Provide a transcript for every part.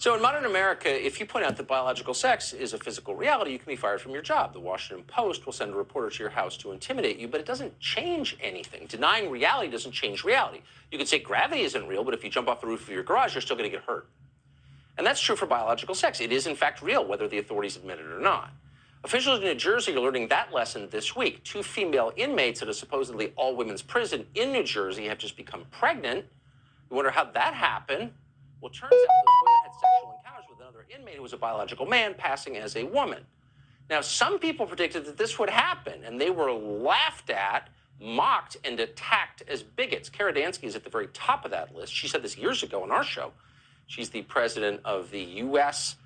So in modern America, if you point out that biological sex is a physical reality, you can be fired from your job. The Washington Post will send a reporter to your house to intimidate you, but it doesn't change anything. Denying reality doesn't change reality. You can say gravity isn't real, but if you jump off the roof of your garage, you're still going to get hurt. And that's true for biological sex. It is, in fact, real, whether the authorities admit it or not. Officials in New Jersey are learning that lesson this week. 2 female inmates at a supposedly all-women's prison in New Jersey have just become pregnant. You wonder how that happened. Well, it turns out those women had sexual encounters with another inmate who was a biological man passing as a woman. Now, some people predicted that this would happen, and they were laughed at, mocked, and attacked as bigots. Kara Dansky is at the very top of that list. She said this years ago on our show. She's the president of the U.S.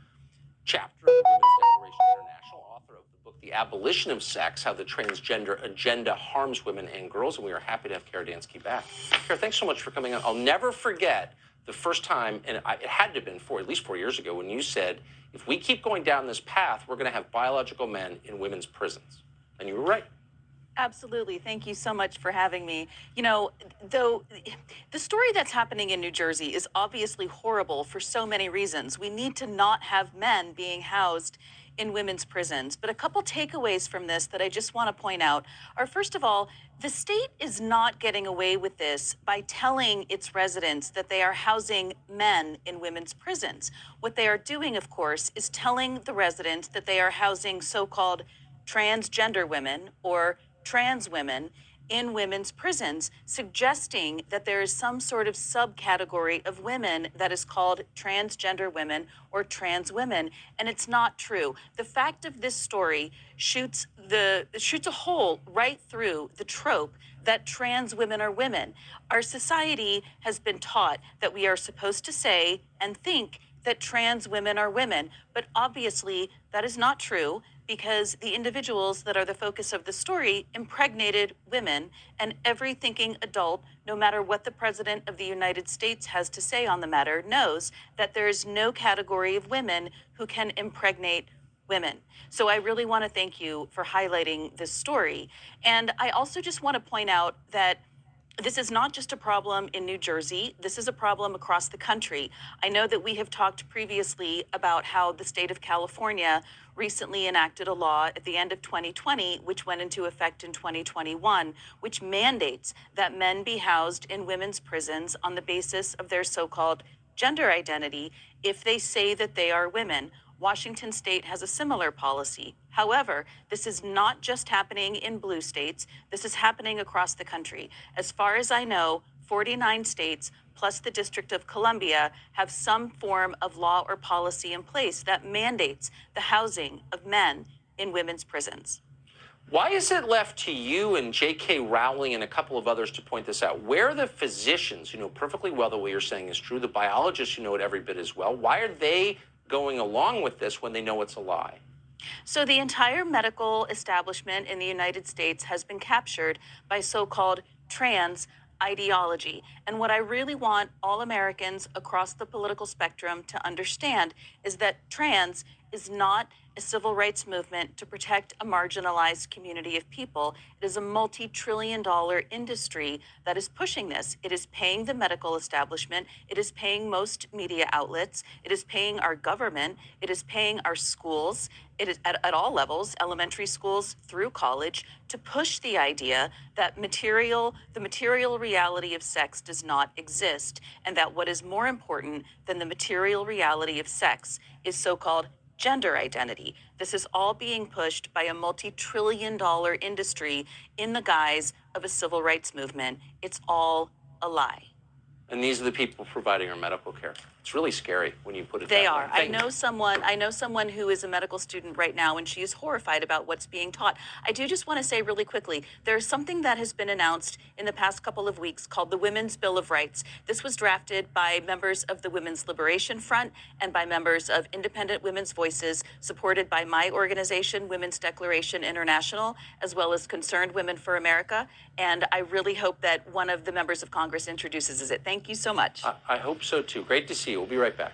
chapter of the Women's Declaration International, author of the book, The Abolition of Sex, How the Transgender Agenda Harms Women and Girls, and we are happy to have Kara Dansky back. Kara, thanks so much for coming on. I'll never forget the first time, and it had to have been at least 4 years ago, when you said, if we keep going down this path, we're going to have biological men in women's prisons. And you were right. Absolutely. Thank you so much for having me. You know, though the story that's happening in New Jersey is obviously horrible for so many reasons. We need to not have men being housed in women's prisons. But a couple takeaways from this that I just want to point out are, first of all, the state is not getting away with this by telling its residents that they are housing men in women's prisons. What they are doing, of course, is telling the residents that they are housing so-called transgender women or trans women in women's prisons, suggesting that there is some sort of subcategory of women that is called transgender women or trans women, and it's not true. The fact of this story shoots a hole right through the trope that trans women are women. Our society has been taught that we are supposed to say and think that trans women are women, but obviously that is not true, because the individuals that are the focus of the story impregnated women, and every thinking adult, no matter what the President of the United States has to say on the matter, knows that there is no category of women who can impregnate women. So I really want to thank you for highlighting this story. And I also just want to point out that this is not just a problem in New Jersey. This is a problem across the country. I know that we have talked previously about how the state of California recently enacted a law at the end of 2020, which went into effect in 2021, which mandates that men be housed in women's prisons on the basis of their so-called gender identity if they say that they are women. Washington State has a similar policy. However, this is not just happening in blue states. This is happening across the country. As far as I know, 49 states plus the District of Columbia have some form of law or policy in place that mandates the housing of men in women's prisons. Why is it left to you and J.K. Rowling and a couple of others to point this out? Where are the physicians who know perfectly well that what you're saying is true, the biologists who know it every bit as well? Why are they going along with this when they know it's a lie? So the entire medical establishment in the United States has been captured by so-called trans ideology. And what I really want all Americans across the political spectrum to understand is that trans is not a civil rights movement to protect a marginalized community of people. It is a multi-trillion-dollar industry that is pushing this. It is paying the medical establishment. It is paying most media outlets. It is paying our government. It is paying our schools. It is at all levels, elementary schools through college, to push the idea that the material reality of sex does not exist, and that what is more important than the material reality of sex is so-called gender identity. This is all being pushed by a multi-trillion-dollar industry in the guise of a civil rights movement. It's all a lie. And these are the people providing our medical care. It's really scary when you put it They that are. way. I know someone who is a medical student right now, and she is horrified about what's being taught. I do just want to say really quickly, there's something that has been announced in the past couple of weeks called the Women's Bill of Rights. This was drafted by members of the Women's Liberation Front and by members of Independent Women's Voices, supported by my organization, Women's Declaration International, as well as Concerned Women for America. And I really hope that one of the members of Congress introduces it. Thank you so much. I hope so, too. Great to see you. We'll be right back.